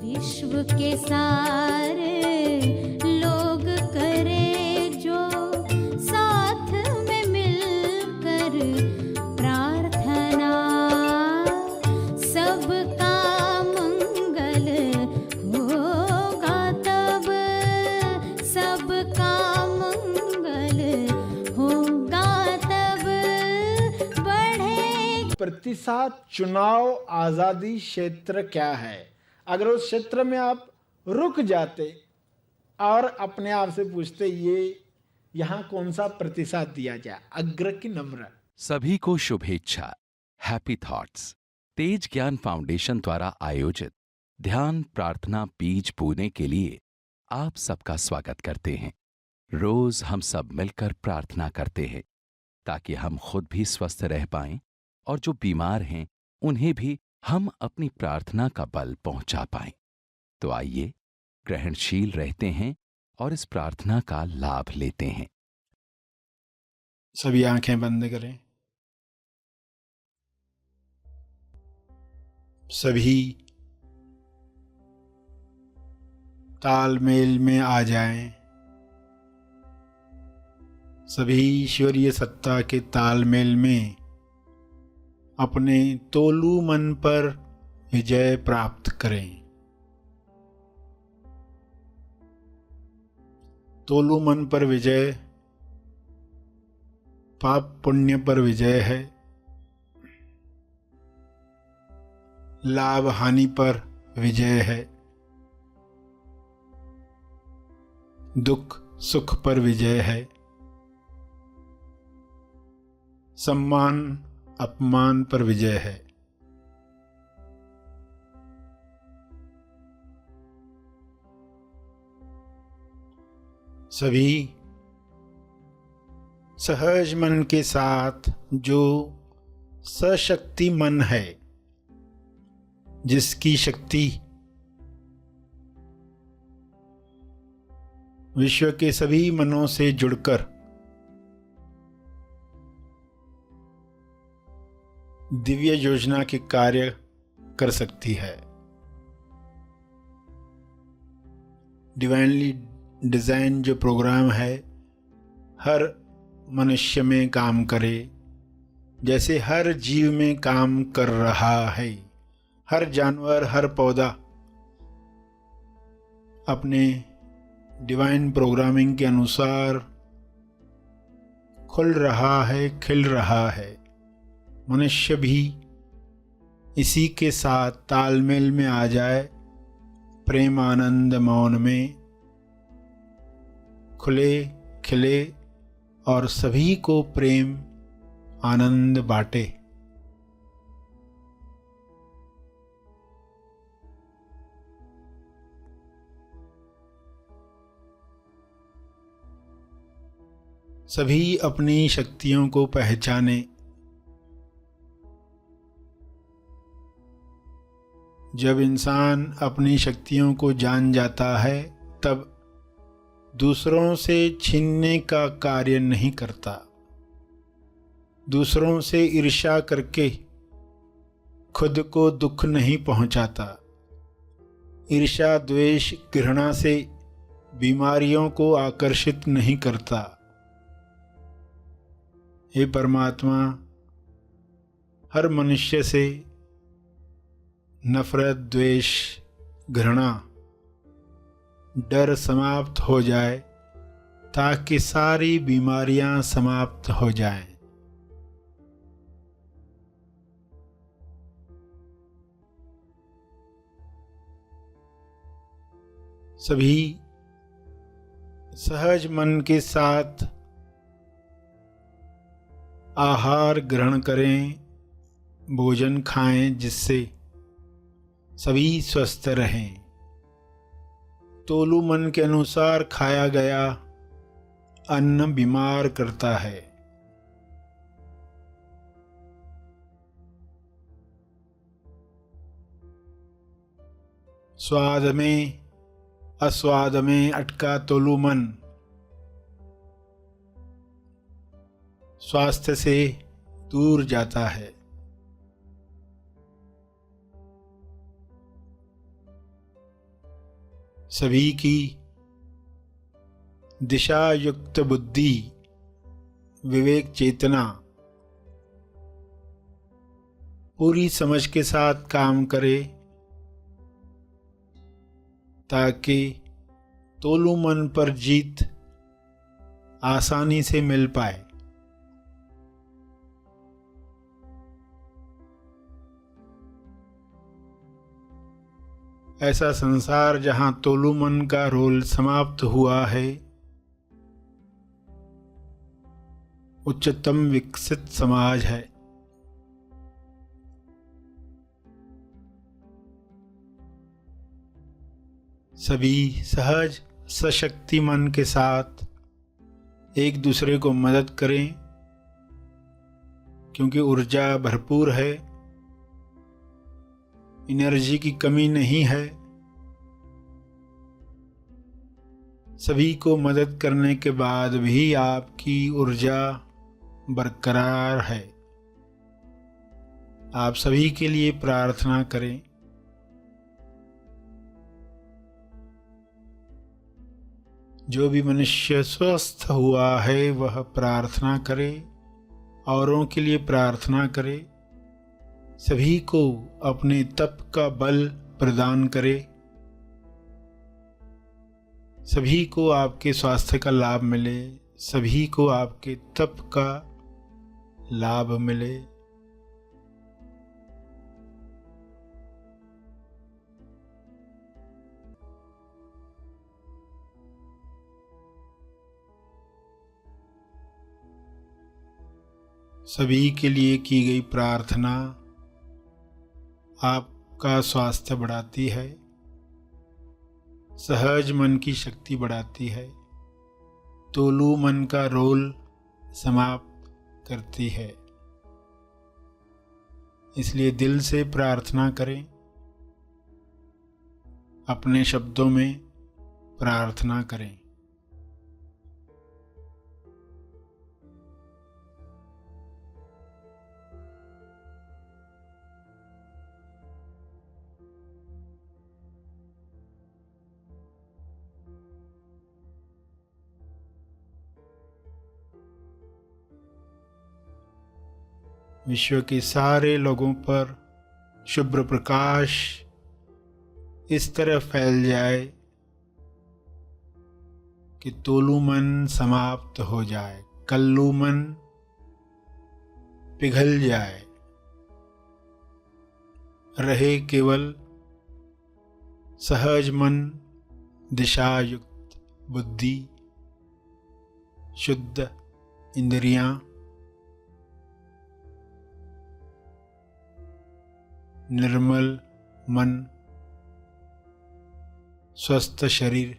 विश्व के सारे लोग करे जो साथ में मिलकर प्रार्थना, सबका मंगल होगा तब, सबका मंगल होगा तब, बढ़े। प्रतिशत चुनाव आजादी क्षेत्र क्या है? अगर उस क्षेत्र में आप रुक जाते और अपने आप से पूछते ये यहाँ कौन सा प्रतिशत दिया जाए, अग्र की नम्र। सभी को शुभेच्छा। हैप्पी थॉट्स तेज ज्ञान फाउंडेशन द्वारा आयोजित ध्यान प्रार्थना बीज बोने के लिए आप सबका स्वागत करते हैं। रोज हम सब मिलकर प्रार्थना करते हैं ताकि हम खुद भी स्वस्थ रह पाएं और जो बीमार हैं उन्हें भी हम अपनी प्रार्थना का बल पहुंचा पाएं। तो आइए ग्रहणशील रहते हैं और इस प्रार्थना का लाभ लेते हैं। सभी आंखें बंद करें। सभी तालमेल में आ जाएं। सभी ईश्वरीय सत्ता के तालमेल में अपने तोलू मन पर विजय प्राप्त करें। तोलू मन पर विजय पाप पुण्य पर विजय है, लाभ हानि पर विजय है, दुख सुख पर विजय है, सम्मान अपमान पर विजय है। सभी सहज मन के साथ जो सशक्ति मन है, जिसकी शक्ति विश्व के सभी मनों से जुड़कर दिव्य योजना के कार्य कर सकती है, डिवाइनली डिजाइन जो प्रोग्राम है हर मनुष्य में काम करे, जैसे हर जीव में काम कर रहा है। हर जानवर हर पौधा अपने डिवाइन प्रोग्रामिंग के अनुसार खुल रहा है, खिल रहा है। मनुष्य भी इसी के साथ तालमेल में आ जाए, प्रेम आनंद मौन में खुले खिले और सभी को प्रेम आनंद बांटे। सभी अपनी शक्तियों को पहचाने। जब इंसान अपनी शक्तियों को जान जाता है तब दूसरों से छीनने का कार्य नहीं करता, दूसरों से ईर्ष्या करके खुद को दुख नहीं पहुंचाता, ईर्ष्या द्वेष घृणा से बीमारियों को आकर्षित नहीं करता। हे परमात्मा, हर मनुष्य से नफरत द्वेष घृणा डर समाप्त हो जाए ताकि सारी बीमारियां समाप्त हो जाएं। सभी सहज मन के साथ आहार ग्रहण करें, भोजन खाएं जिससे सभी स्वस्थ रहें। तोलू मन के अनुसार खाया गया अन्न बीमार करता है। स्वाद में अस्वाद में अटका तोलू मन स्वास्थ्य से दूर जाता है। सभी की दिशा युक्त बुद्धि, विवेक चेतना पूरी समझ के साथ काम करे, ताकि तोलू मन पर जीत आसानी से मिल पाए। ऐसा संसार जहां तोलू मन का रोल समाप्त हुआ है, उच्चतम विकसित समाज है। सभी सहज सशक्ति मन के साथ एक दूसरे को मदद करें, क्योंकि ऊर्जा भरपूर है, एनर्जी की कमी नहीं है। सभी को मदद करने के बाद भी आपकी ऊर्जा बरकरार है। आप सभी के लिए प्रार्थना करें। जो भी मनुष्य स्वस्थ हुआ है वह प्रार्थना करे, औरों के लिए प्रार्थना करे, सभी को अपने तप का बल प्रदान करे, सभी को आपके स्वास्थ्य का लाभ मिले, सभी को आपके तप का लाभ मिले। सभी के लिए की गई प्रार्थना आपका स्वास्थ्य बढ़ाती है, सहज मन की शक्ति बढ़ाती है, तोलू मन का रोल समाप्त करती है। इसलिए दिल से प्रार्थना करें, अपने शब्दों में प्रार्थना करें। विश्व के सारे लोगों पर शुभ्र प्रकाश इस तरह फैल जाए कि तोलू मन समाप्त हो जाए, कल्लू मन पिघल जाए, रहे केवल सहज मन, दिशायुक्त बुद्धि, शुद्ध इंद्रियां, निर्मल मन, स्वस्थ शरीर।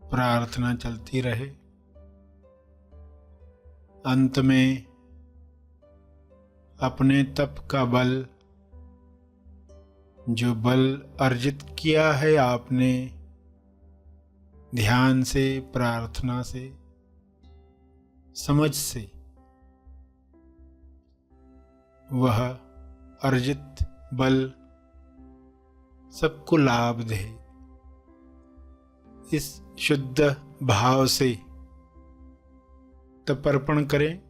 प्रार्थना चलती रहे। अंत में अपने तप का बल, जो बल अर्जित किया है आपने ध्यान से, प्रार्थना से, समझ से, वह अर्जित बल सबको लाभ दे। इस शुद्ध भाव से तर्पण करें।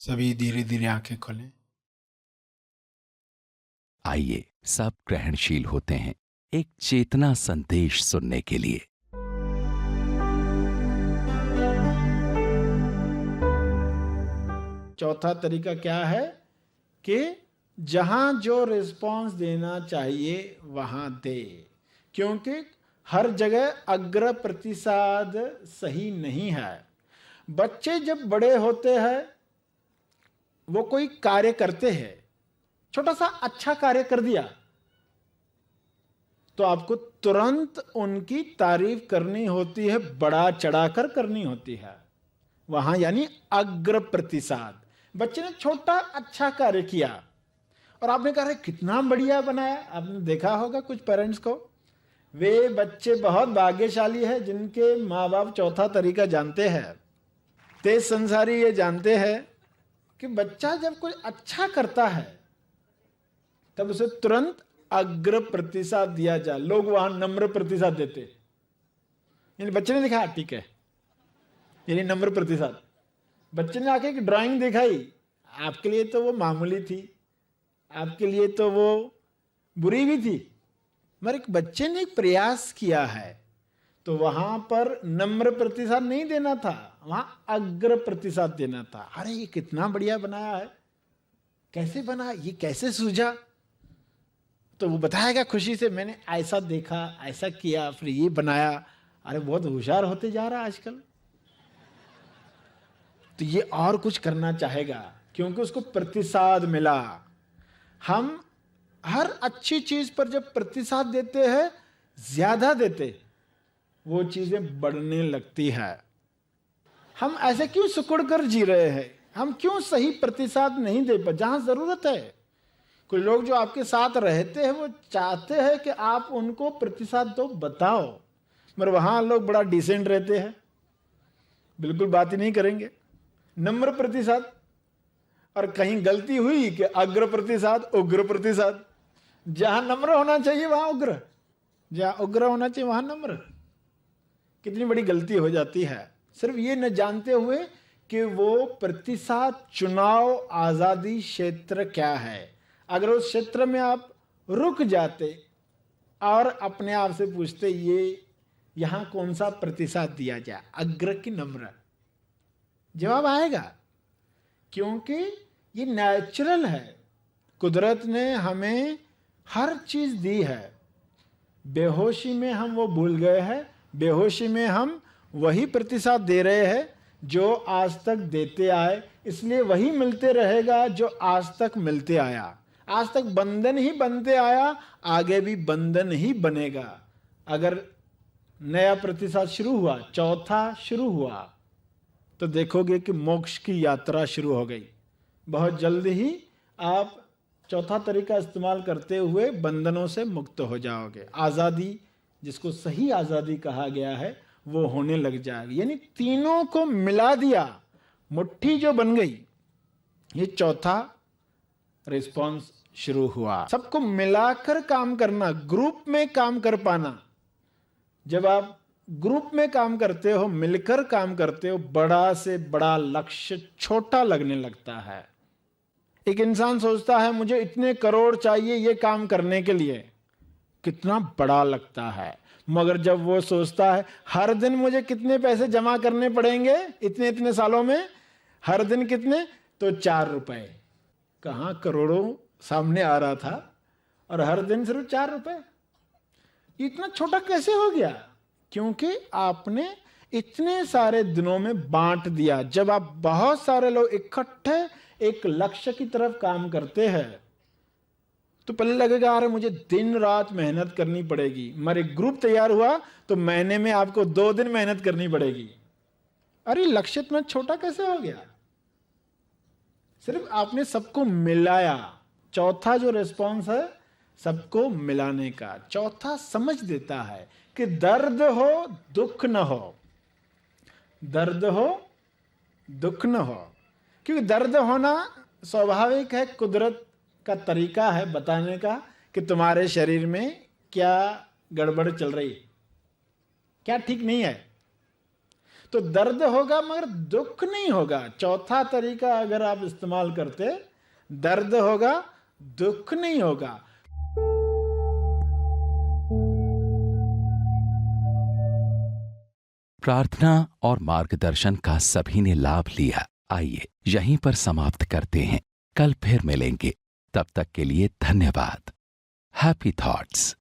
सभी धीरे धीरे आंखें खोलें। आइए सब ग्रहणशील होते हैं एक चेतना संदेश सुनने के लिए। चौथा तरीका क्या है कि जहां जो रिस्पॉन्स देना चाहिए वहां दे, क्योंकि हर जगह अग्र प्रतिसाद सही नहीं है। बच्चे जब बड़े होते हैं, वो कोई कार्य करते हैं, छोटा सा अच्छा कार्य कर दिया तो आपको तुरंत उनकी तारीफ करनी होती है, बड़ा चढ़ाकर करनी होती है। वहां यानी अग्र प्रतिसाद। बच्चे ने छोटा अच्छा कार्य किया और आपने कहा कितना बढ़िया बनाया। आपने देखा होगा कुछ पेरेंट्स को, वे बच्चे बहुत भाग्यशाली है जिनके माँ बाप चौथा तरीका जानते हैं। तेज संसारी ये जानते हैं कि बच्चा जब कुछ अच्छा करता है तब उसे तुरंत अग्र प्रतिसाद दिया जाए। लोग वहां नम्र प्रतिसाद देते, यानी बच्चे ने दिखाया ठीक है, यानी नम्र प्रतिसाद। बच्चे ने आके एक ड्राइंग दिखाई, आपके लिए तो वो मामूली थी, आपके लिए तो वो बुरी भी थी, मगर एक बच्चे ने एक प्रयास किया है तो वहां पर नम्र प्रतिसाद नहीं देना था, वहां अग्र प्रतिसाद देना था। अरे ये कितना बढ़िया बनाया है, कैसे बना, ये कैसे सूझा, तो वो बताएगा खुशी से, मैंने ऐसा देखा, ऐसा किया, फिर ये बनाया। अरे बहुत होशियार होते जा रहा है आजकल, तो ये और कुछ करना चाहेगा क्योंकि उसको प्रतिसाद मिला। हम हर अच्छी चीज पर जब प्रतिसाद देते हैं, ज्यादा देते, वो चीजें बढ़ने लगती है। हम ऐसे क्यों सिकुड़ कर जी रहे हैं? हम क्यों सही प्रतिसाद नहीं दे पाते जहां जरूरत है? कुछ लोग जो आपके साथ रहते हैं वो चाहते हैं कि आप उनको प्रतिसाद दो, बताओ, मगर वहां लोग बड़ा डिसेंट रहते हैं, बिल्कुल बात ही नहीं करेंगे, नम्र प्रतिसाद। और कहीं गलती हुई कि अग्र प्रतिसाद, उग्र प्रतिसाद। जहां नम्र होना चाहिए वहां उग्र, जहां उग्र होना चाहिए वहां नम्र। कितनी बड़ी गलती हो जाती है, सिर्फ ये न जानते हुए कि वो प्रतिसाद चुनाव आजादी क्षेत्र क्या है। अगर उस क्षेत्र में आप रुक जाते और अपने आप से पूछते ये यहां कौन सा प्रतिसाद दिया जाए, अग्र की नम्र, जवाब आएगा, क्योंकि ये नेचुरल है। कुदरत ने हमें हर चीज दी है। बेहोशी में हम वो भूल गए हैं, बेहोशी में हम वही प्रतिसाद दे रहे हैं जो आज तक देते आए, इसलिए वही मिलते रहेगा जो आज तक मिलते आया। आज तक बंधन ही बनते आया, आगे भी बंधन ही बनेगा। अगर नया प्रतिसाद शुरू हुआ, चौथा शुरू हुआ, तो देखोगे कि मोक्ष की यात्रा शुरू हो गई। बहुत जल्द ही आप चौथा तरीका इस्तेमाल करते हुए बंधनों से मुक्त हो जाओगे। आज़ादी, जिसको सही आज़ादी कहा गया है, वो होने लग जाएगी। यानी तीनों को मिला दिया, मुट्ठी जो बन गई, ये चौथा रिस्पॉन्स शुरू हुआ। सबको मिलाकर काम करना, ग्रुप में काम कर पाना। जब आप ग्रुप में काम करते हो, मिलकर काम करते हो, बड़ा से बड़ा लक्ष्य छोटा लगने लगता है। एक इंसान सोचता है मुझे इतने करोड़ चाहिए ये काम करने के लिए, कितना बड़ा लगता है। मगर जब वो सोचता है हर दिन मुझे कितने पैसे जमा करने पड़ेंगे इतने इतने सालों में, हर दिन कितने, तो 4 रुपए। कहां करोड़ों सामने आ रहा था और हर दिन सिर्फ 4 रुपए। इतना छोटा कैसे हो गया? क्योंकि आपने इतने सारे दिनों में बांट दिया। जब आप बहुत सारे लोग इकट्ठे एक लक्ष्य की तरफ काम करते हैं तो पहले लगेगा अरे मुझे दिन रात मेहनत करनी पड़ेगी, मगर एक ग्रुप तैयार हुआ तो महीने में आपको 2 दिन मेहनत करनी पड़ेगी। अरे लक्ष्य इतना छोटा कैसे हो गया? सिर्फ आपने सबको मिलाया। चौथा जो रिस्पॉन्स है सबको मिलाने का। चौथा समझ देता है कि दर्द हो दुख न हो, दर्द हो दुख न हो, क्योंकि दर्द होना स्वाभाविक है, कुदरत का तरीका है बताने का कि तुम्हारे शरीर में क्या गड़बड़ चल रही है, क्या ठीक नहीं है। तो दर्द होगा मगर दुख नहीं होगा। चौथा तरीका अगर आप इस्तेमाल करते, दर्द होगा दुख नहीं होगा। प्रार्थना और मार्गदर्शन का सभी ने लाभ लिया। आइए यहीं पर समाप्त करते हैं, कल फिर मिलेंगे। तब तक के लिए धन्यवाद। Happy thoughts.